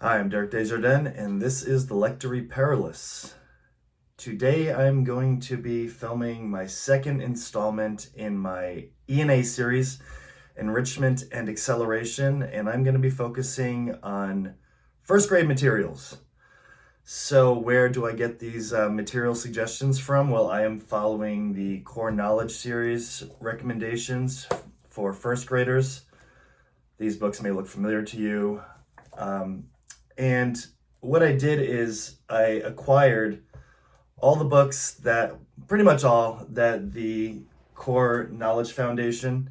Hi, I'm Derek Desjardins, and this is the Lectory Perilous. Today I'm going to be filming my second installment in my ENA series, Enrichment and Acceleration, and I'm going to be focusing on first grade materials. So where do I get these material suggestions from? Well, I am following the Core Knowledge series recommendations for first graders. These books may look familiar to you. And what I did is I acquired all the books pretty much all that the Core Knowledge Foundation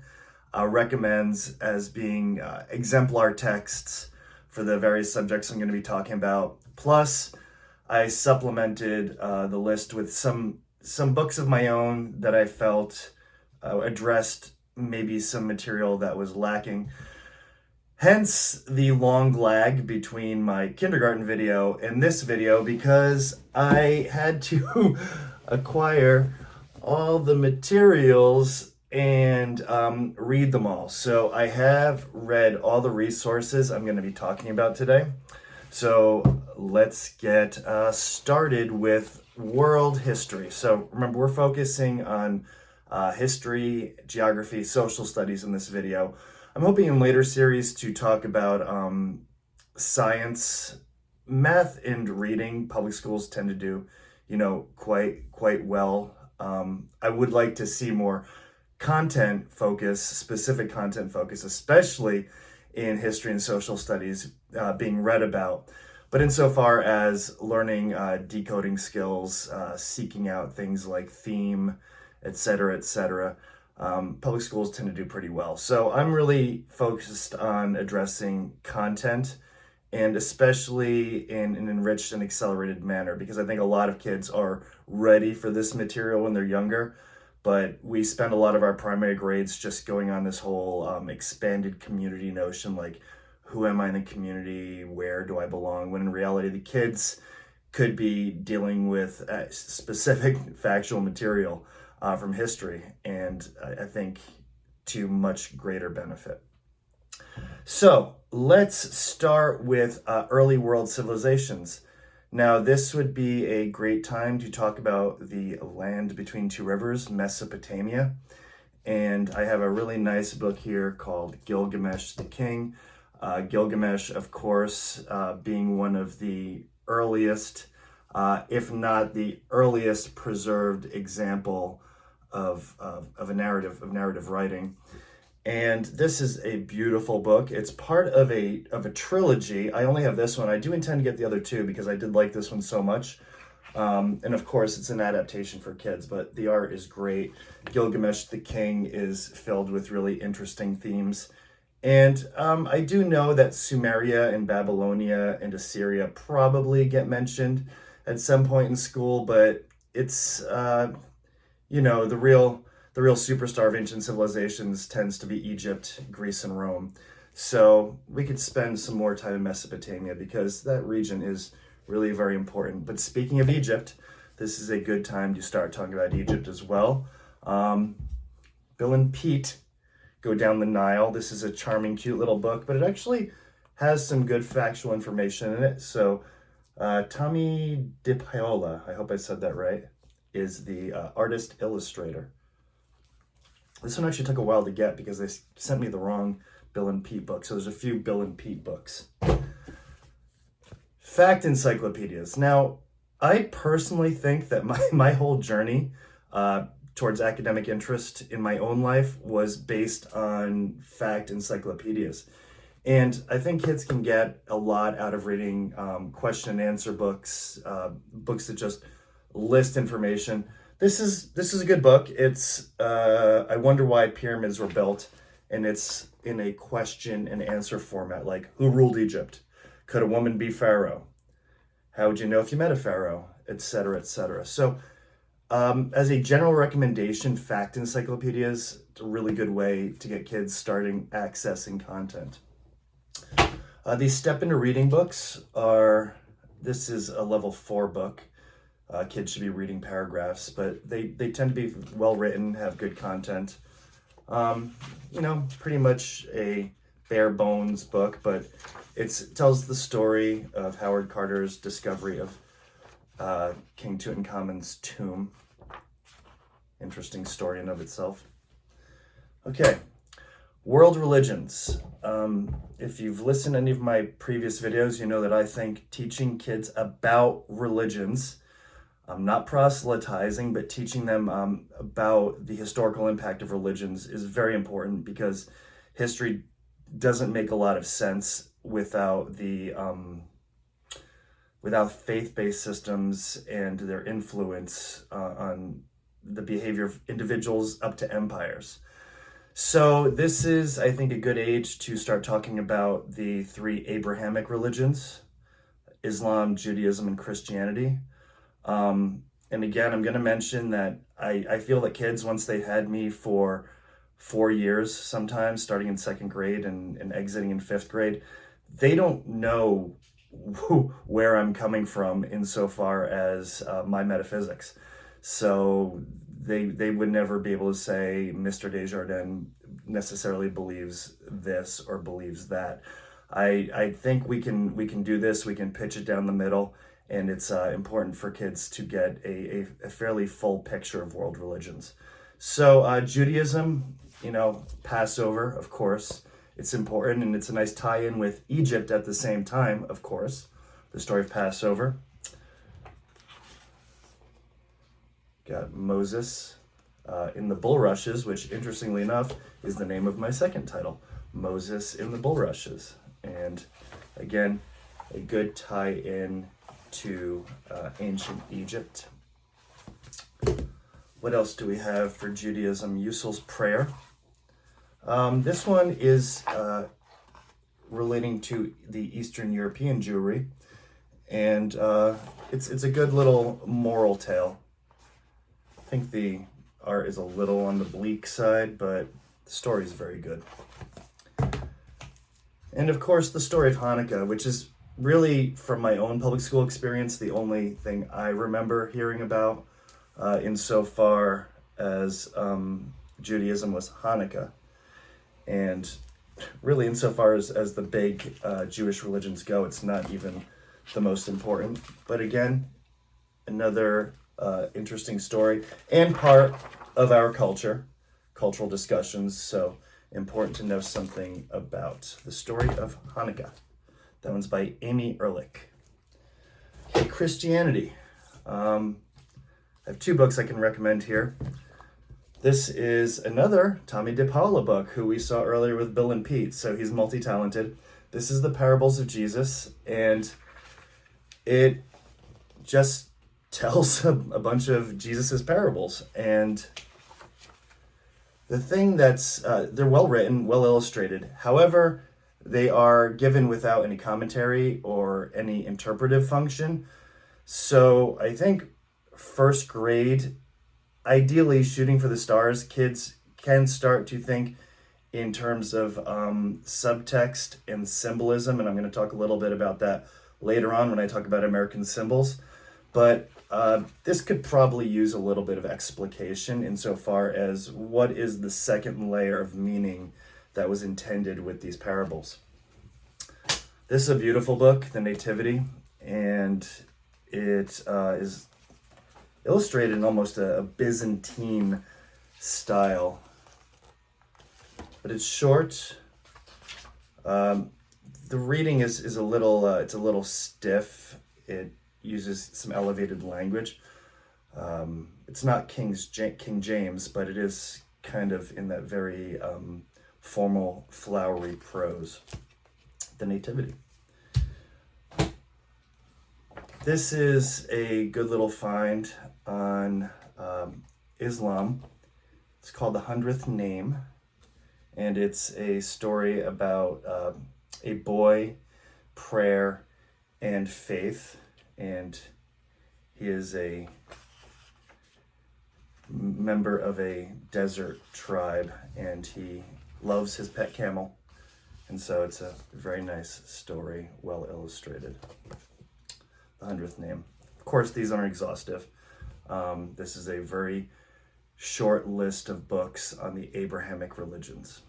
recommends as being exemplar texts for the various subjects I'm going to be talking about. Plus, I supplemented the list with some books of my own that I felt addressed maybe some material that was lacking. Hence the long lag between my kindergarten video and this video, because I had to acquire all the materials and read them all. So I have read all the resources I'm going to be talking about today. So let's get started with world history. So remember, we're focusing on history, geography, social studies in this video. I'm hoping in later series to talk about science, math, and reading. Public schools tend to do, quite well. I would like to see more specific content focus, especially in history and social studies being read about. But insofar as learning decoding skills, seeking out things like theme, etc., public schools tend to do pretty well. So I'm really focused on addressing content, and especially in an enriched and accelerated manner, because I think a lot of kids are ready for this material when they're younger, but we spend a lot of our primary grades just going on this whole expanded community notion, like, who am I in the community? Where do I belong? When in reality, the kids could be dealing with specific factual material from history, and I think to much greater benefit. So let's start with early world civilizations. Now, this would be a great time to talk about the land between two rivers, Mesopotamia. And I have a really nice book here called Gilgamesh the King. Gilgamesh, of course, being one of the earliest, if not the earliest preserved example of a narrative writing. And this is a beautiful book. It's part of a trilogy. I only have this one. I do intend to get the other two because I did like this one so much. And of course, it's an adaptation for kids, but the art is great. Gilgamesh the King is filled with really interesting themes. And I do know that Sumeria and Babylonia and Assyria probably get mentioned at some point in school, but it's the real superstar of ancient civilizations tends to be Egypt, Greece, and Rome. So we could spend some more time in Mesopotamia because that region is really very important. But speaking of Egypt, this is a good time to start talking about Egypt as well. Bill and Pete Go Down the Nile. This is a charming, cute little book, but it actually has some good factual information in it. So Tommy DiPaola, I hope I said that right, is the artist illustrator. This one actually took a while to get because they sent me the wrong Bill and Pete book. So there's a few Bill and Pete books. Fact encyclopedias. Now, I personally think that my whole journey towards academic interest in my own life was based on fact encyclopedias. And I think kids can get a lot out of reading question and answer books, books that just list information. This is a good book. It's I Wonder Why Pyramids Were Built, and it's in a question and answer format, like, who ruled Egypt? Could a woman be pharaoh? How would you know if you met a pharaoh? Etc., etc. So as a general recommendation, fact encyclopedias, it's a really good way to get kids starting accessing content. These step into reading books this is a level 4 book. Kids should be reading paragraphs, but they tend to be well written, have good content. Pretty much a bare bones book, but it tells the story of Howard Carter's discovery of King Tutankhamun's tomb. Interesting story in of itself. Okay, world religions. If you've listened to any of my previous videos, you know that I think teaching kids about religions, not proselytizing, but teaching them about the historical impact of religions is very important, because history doesn't make a lot of sense without without faith-based systems and their influence on the behavior of individuals up to empires. So this is, I think, a good age to start talking about the three Abrahamic religions: Islam, Judaism, and Christianity. And again, I'm going to mention that I feel that kids, once they've had me for 4 years, sometimes starting in 2nd grade and exiting in 5th grade, they don't know where I'm coming from insofar as my metaphysics. So they would never be able to say Mr. Desjardins necessarily believes this or believes that. I think we can do this. We can pitch it down the middle, and it's important for kids to get a fairly full picture of world religions. So Judaism, Passover, of course, it's important, and it's a nice tie-in with Egypt at the same time, of course, the story of Passover. Got Moses in the bulrushes, which, interestingly enough, is the name of my second title, Moses in the Bulrushes. And again, a good tie-in to ancient Egypt. What else do we have for Judaism? Yusil's Prayer. This one is relating to the Eastern European Jewry, and it's a good little moral tale. I think the art is a little on the bleak side, but the story is very good. And of course, the story of Hanukkah, which is really, from my own public school experience, the only thing I remember hearing about insofar as Judaism was Hanukkah. And really, insofar as the big Jewish religions go, it's not even the most important. But again, another interesting story and part of our cultural discussions. So important to know something about the story of Hanukkah. That one's by Amy Ehrlich. Okay, Christianity. I have 2 books I can recommend here. This is another Tommy DePaola book, who we saw earlier with Bill and Pete, so he's multi-talented. This is The Parables of Jesus, and it just tells a bunch of Jesus's parables. And the thing they're well written, well illustrated. However, they are given without any commentary or any interpretive function. So I think 1st grade, ideally shooting for the stars, kids can start to think in terms of subtext and symbolism, and I'm going to talk a little bit about that later on when I talk about American symbols. But this could probably use a little bit of explication insofar as what is the 2nd layer of meaning that was intended with these parables. This is a beautiful book, The Nativity, and it is illustrated in almost a Byzantine style. But it's short. The reading is a little stiff. It uses some elevated language. It's not King James, but it is kind of in that very formal, flowery prose. The Nativity. This is a good little find on Islam. It's called The 100th Name, and it's a story about a boy, prayer, and faith. And he is a member of a desert tribe, and he loves his pet camel. And so it's a very nice story, well illustrated. The 100th Name. Of course, these aren't exhaustive. This is a very short list of books on the Abrahamic religions.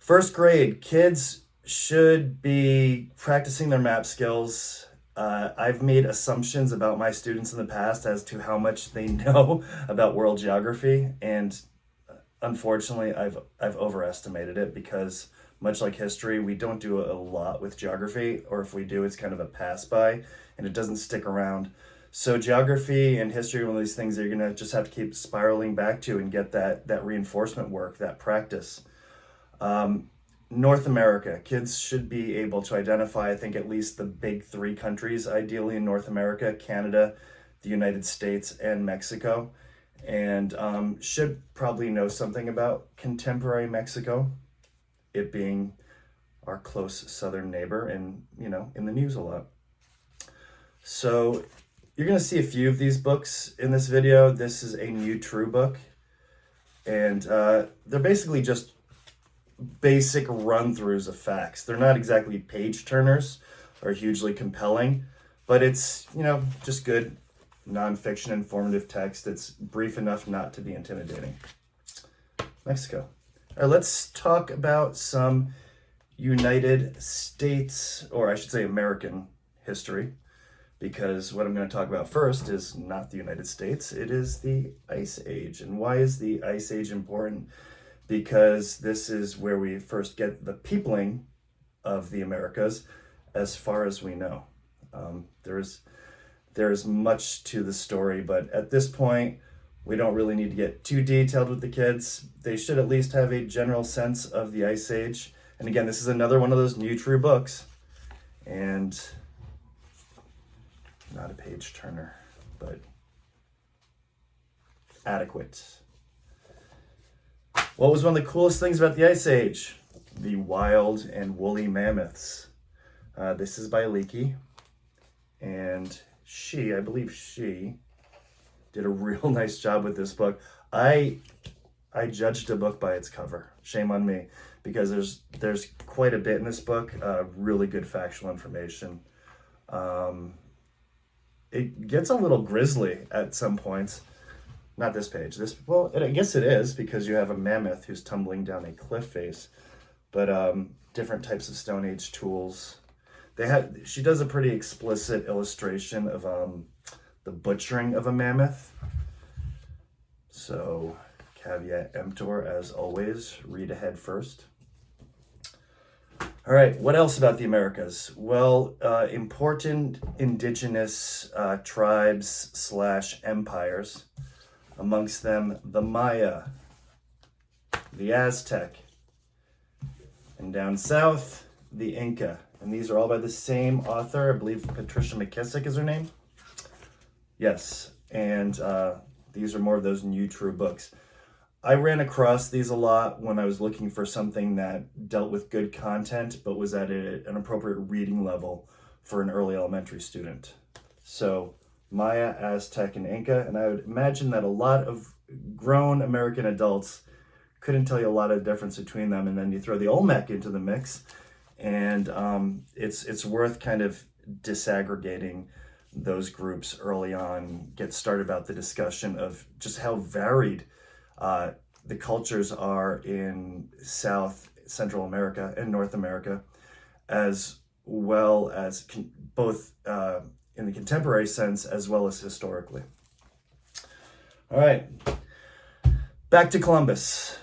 First grade, kids should be practicing their map skills. I've made assumptions about my students in the past as to how much they know about world geography, and unfortunately, I've overestimated it because much like history, we don't do a lot with geography, or if we do, it's kind of a pass by, and it doesn't stick around. So geography and history are one of these things that you're gonna just have to keep spiraling back to and get that reinforcement work, that practice. North America, kids should be able to identify, I think, at least the big three countries, ideally in North America: Canada, the United States, and Mexico. And should probably know something about contemporary Mexico, it being our close southern neighbor and, in the news a lot. So you're going to see a few of these books in this video. This is a New True book, and they're basically just basic run-throughs of facts. They're not exactly page turners or hugely compelling, but it's, just good nonfiction informative text. It's brief enough not to be intimidating. Mexico. All right, let's talk about some United States, or I should say American history, because what I'm going to talk about first is not the United States, it is the Ice Age. And why is the Ice Age important? Because this is where we first get the peopling of the Americas, as far as we know. There's much to the story, but at this point, we don't really need to get too detailed with the kids. They should at least have a general sense of the Ice Age. And again, this is another one of those New True books, and not a page turner, but adequate. What was one of the coolest things about the Ice Age? The wild and woolly mammoths. This is by Leakey, and I believe she did a real nice job with this book. I judged a book by its cover. Shame on me, because there's quite a bit in this book, really good factual information. It gets a little grisly at some points. Not this page. I guess it is, because you have a mammoth who's tumbling down a cliff face, but different types of Stone Age tools. She does a pretty explicit illustration of the butchering of a mammoth. So, caveat emptor, as always, read ahead first. All right, what else about the Americas? Well, important indigenous tribes/empires, amongst them the Maya, the Aztec, and down south, the Inca. And these are all by the same author. I believe Patricia McKissick is her name. Yes, and these are more of those New True books. I ran across these a lot when I was looking for something that dealt with good content, but was at an appropriate reading level for an early elementary student. So, Maya, Aztec, and Inca, and I would imagine that a lot of grown American adults couldn't tell you a lot of difference between them, and then you throw the Olmec into the mix, and it's worth kind of disaggregating those groups early on, get started about the discussion of just how varied the cultures are in South, Central America, and North America, as well as both in the contemporary sense as well as historically. All right, back to Columbus.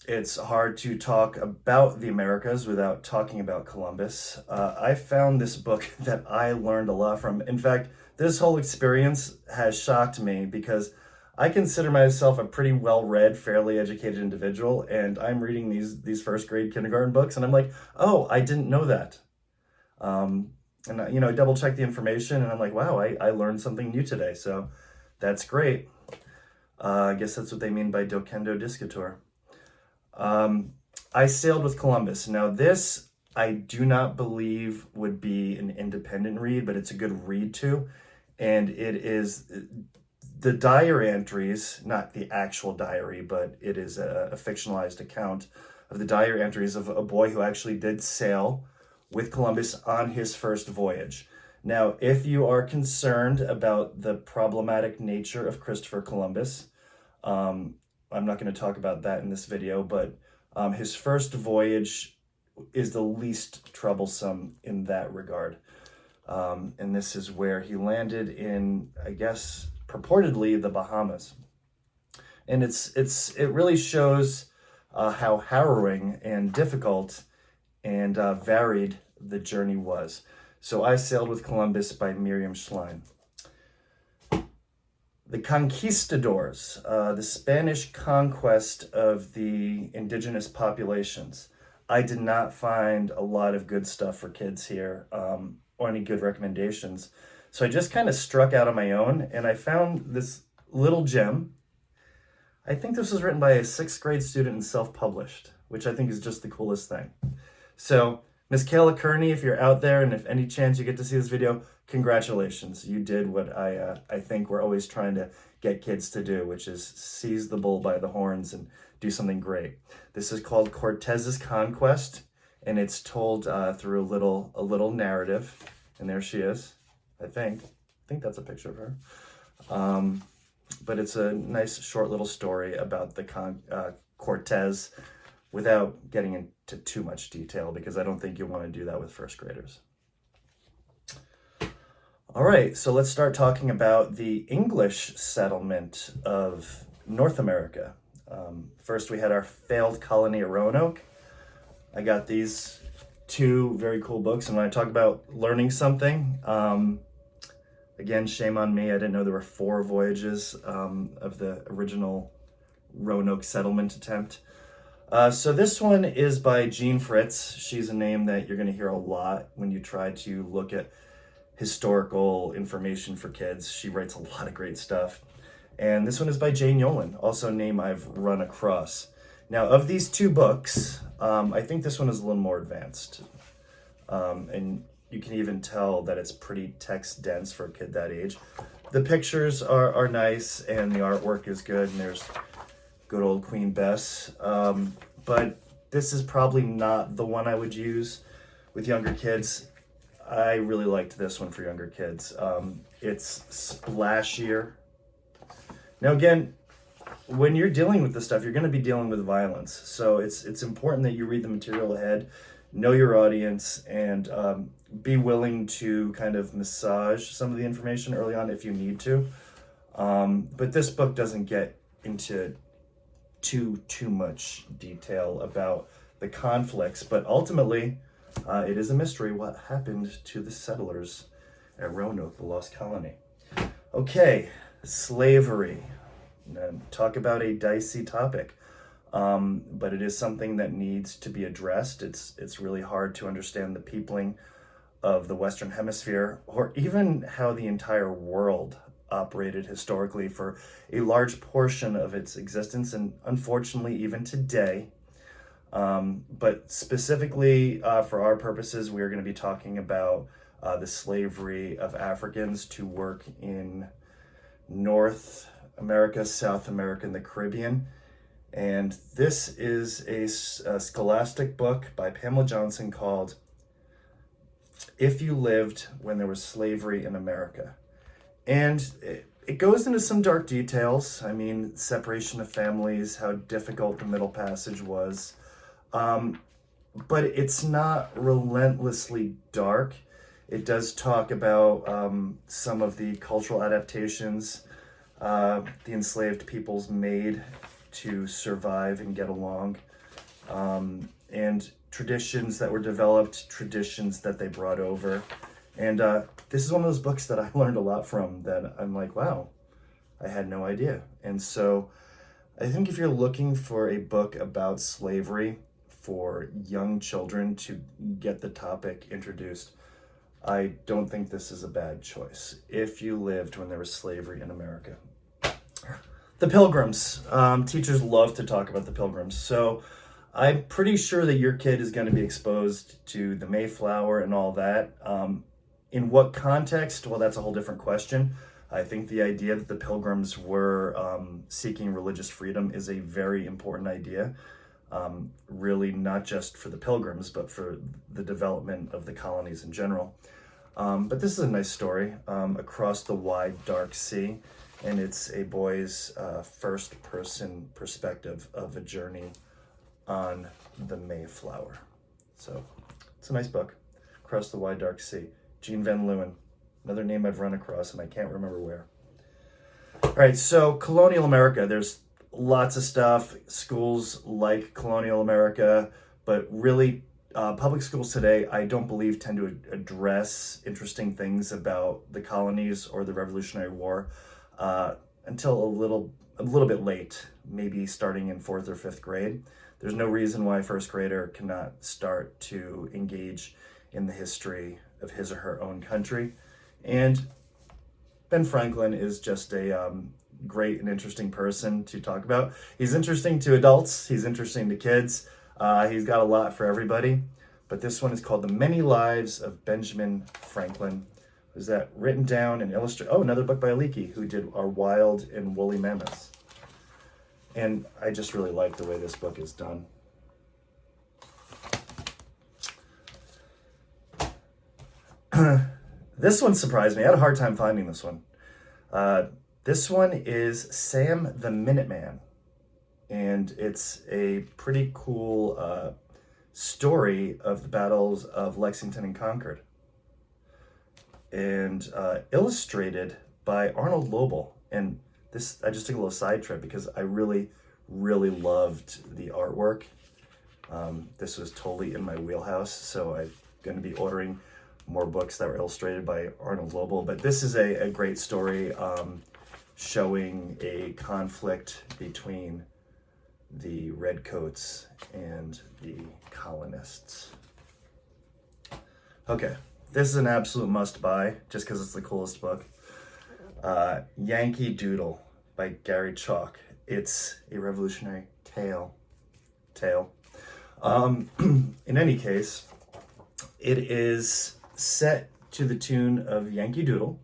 It's hard to talk about the Americas without talking about Columbus. I found this book that I learned a lot from. In fact, this whole experience has shocked me because I consider myself a pretty well-read, fairly educated individual, and I'm reading these first grade kindergarten books, and I'm like, oh, I didn't know that. And I double check the information, and I'm like, wow, I learned something new today, so that's great. I guess that's what they mean by docendo discitur. I sailed with Columbus. Now this, I do not believe would be an independent read, but it's a good read to, and it is the diary entries, not the actual diary, but it is a fictionalized account of the diary entries of a boy who actually did sail with Columbus on his first voyage. Now, if you are concerned about the problematic nature of Christopher Columbus, I'm not going to talk about that in this video, but His first voyage is the least troublesome in that regard. And this is where he landed in, I guess, purportedly the Bahamas. And it really shows how harrowing and difficult and varied the journey was. So I Sailed with Columbus by Miriam Schlein. The Conquistadors, the Spanish conquest of the indigenous populations. I did not find a lot of good stuff for kids here, or any good recommendations. So I just kind of struck out on my own, and I found this little gem. I think this was written by a 6th grade student and self-published, which I think is just the coolest thing. So, Miss Kayla Kearney, if you're out there and if any chance you get to see this video, congratulations. You did what I think we're always trying to get kids to do, which is seize the bull by the horns and do something great. This is called Cortez's Conquest, and it's told through a little narrative. And there she is, I think. I think that's a picture of her. But it's a nice short little story about the Cortez, without getting into too much detail, because I don't think you want to do that with first graders. All right, so let's start talking about the English settlement of North America. First, we had our failed colony of Roanoke. I got these 2 very cool books, and when I talk about learning something, again, shame on me, I didn't know there were 4 voyages of the original Roanoke settlement attempt. So this one is by Jean Fritz. She's a name that you're going to hear a lot when you try to look at historical information for kids. She writes a lot of great stuff. And this one is by Jane Yolen, also a name I've run across. Now, of these 2 books, I think this one is a little more advanced. And you can even tell that it's pretty text dense for a kid that age. The pictures are nice, and the artwork is good, and there's good old Queen Bess. But this is probably not the one I would use with younger kids. I really liked this one for younger kids. It's splashier. Now again, when you're dealing with this stuff, you're going to be dealing with violence. So it's important that you read the material ahead, know your audience, and be willing to kind of massage some of the information early on if you need to. But this book doesn't get into too much detail about the conflicts, but ultimately it is a mystery what happened to the settlers at Roanoke, the lost colony. Okay, slavery. Talk about a dicey topic, but it is something that needs to be addressed. It's really hard to understand the peopling of the Western Hemisphere, or even how the entire world operated historically for a large portion of its existence, and unfortunately even today. But specifically for our purposes, we are going to be talking about the slavery of Africans to work in North America, South America, and the Caribbean. And this is a scholastic book by Pamela Johnson called If You Lived When There Was Slavery in America. And it goes into some dark details. I mean, separation of families, how difficult the Middle Passage was. But it's not relentlessly dark. It does talk about some of the cultural adaptations the enslaved peoples made to survive and get along, and traditions that were developed, traditions that they brought over. And this is one of those books that I learned a lot from, that I'm like, wow, I had no idea. And so I think if you're looking for a book about slavery for young children to get the topic introduced, I don't think this is a bad choice. If You Lived When There Was Slavery in America. The Pilgrims. Teachers love to talk about the Pilgrims. So I'm pretty sure that your kid is going to be exposed to the Mayflower and all that. In what context? Well, that's a whole different question. I think the idea that the Pilgrims were seeking religious freedom is a very important idea. Really not just for the Pilgrims, but for the development of the colonies in general. But this is a nice story, Across the Wide Dark Sea, and it's a boy's first-person perspective of a journey on the Mayflower. So it's a nice book. Across the Wide Dark Sea. Jean Van Leeuwen, another name I've run across and I can't remember where. All right, so colonial America, there's lots of stuff. Schools like colonial America, but really public schools today, I don't believe, tend to address interesting things about the colonies or the Revolutionary War until a little bit late, maybe starting in 4th or 5th grade. There's no reason why a first grader cannot start to engage in the history of his or her own country. And Ben Franklin is just a great and interesting person to talk about. He's interesting to adults. He's interesting to kids. He's got a lot for everybody. But this one is called The Many Lives of Benjamin Franklin. Was that written down and illustrated? Oh, another book by Leakey, who did Our Wild and Woolly Mammoths. And I just really like the way this book is done. This one surprised me. I had a hard time finding this one. This one is Sam the Minuteman. And it's a pretty cool story of the battles of Lexington and Concord. And illustrated by Arnold Lobel. And this, I just took a little side trip because I really, really loved the artwork. This was totally in my wheelhouse, so I'm going to be ordering more books that were illustrated by Arnold Lobel. But this is a great story showing a conflict between the redcoats and the colonists. Okay, this is an absolute must-buy just because it's the coolest book. Yankee Doodle by Gary Chalk. It's a revolutionary tale. In any case, it is set to the tune of Yankee Doodle.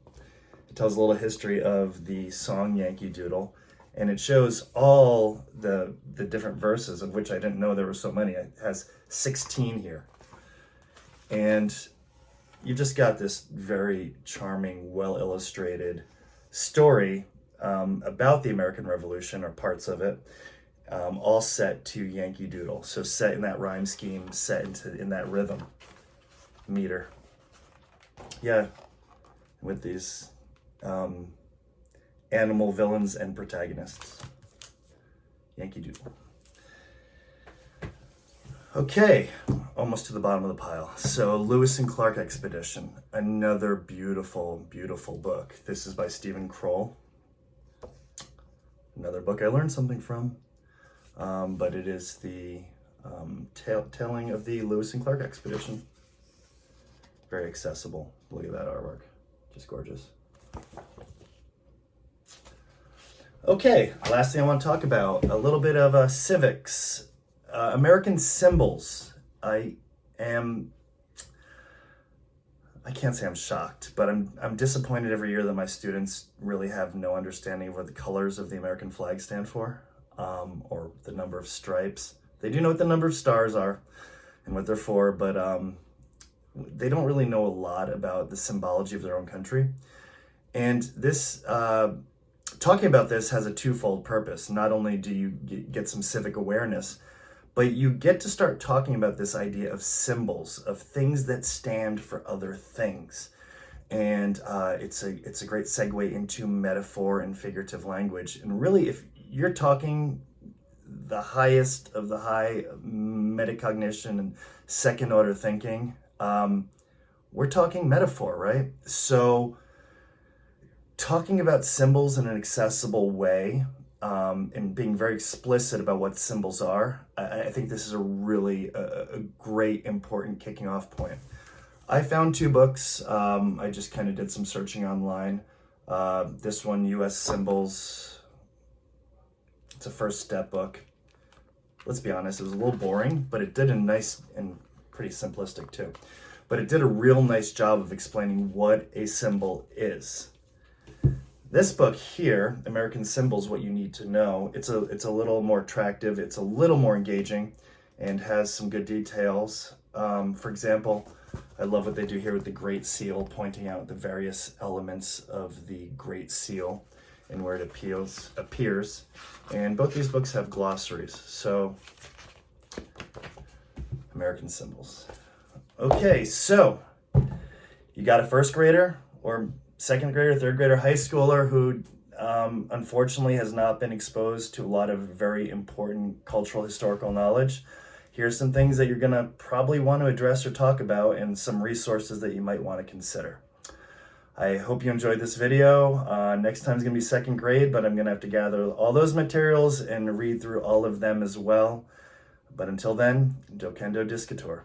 It tells a little history of the song Yankee Doodle, and it shows all the different verses, of which I didn't know there were so many. It has 16 here. And you just got this very charming, well-illustrated story about the American Revolution, or parts of it, all set to Yankee Doodle. So set in that rhyme scheme, set in that rhythm meter. Yeah, with these animal villains and protagonists. Yankee Doodle. Okay, almost to the bottom of the pile. So Lewis and Clark Expedition, another beautiful, beautiful book. This is by Stephen Kroll. Another book I learned something from, but it is the telling of the Lewis and Clark Expedition. Very accessible. Look at that artwork, just gorgeous. Okay, last thing I want to talk about, a little bit of civics. American symbols. I can't say I'm shocked, but I'm disappointed every year that my students really have no understanding of what the colors of the American flag stand for, or the number of stripes. They do know what the number of stars are and what they're for, but they don't really know a lot about the symbology of their own country. And this, talking about this has a twofold purpose. Not only do you get some civic awareness, but you get to start talking about this idea of symbols, of things that stand for other things. And it's a great segue into metaphor and figurative language. And really, if you're talking the highest of the high metacognition and second order thinking, we're talking metaphor, right? So talking about symbols in an accessible way, and being very explicit about what symbols are, I think this is a really a great, important kicking off point. I found two books. I just kind of did some searching online. This one, U.S. Symbols. It's a first step book. Let's be honest, it was a little boring, but it did a nice and pretty simplistic too. But it did a real nice job of explaining what a symbol is. This book here, American Symbols, What You Need to Know, it's a little more attractive, it's a little more engaging, and has some good details. For example, I love what they do here with the Great Seal, pointing out the various elements of the Great Seal and where it appears. And both these books have glossaries. So American symbols. Okay, so you got a first grader or second grader, third grader, high schooler who unfortunately has not been exposed to a lot of very important cultural historical knowledge. Here's some things that you're going to probably want to address or talk about and some resources that you might want to consider. I hope you enjoyed this video. Next time is going to be second grade, but I'm going to have to gather all those materials and read through all of them as well. But until then, Docendo Discator.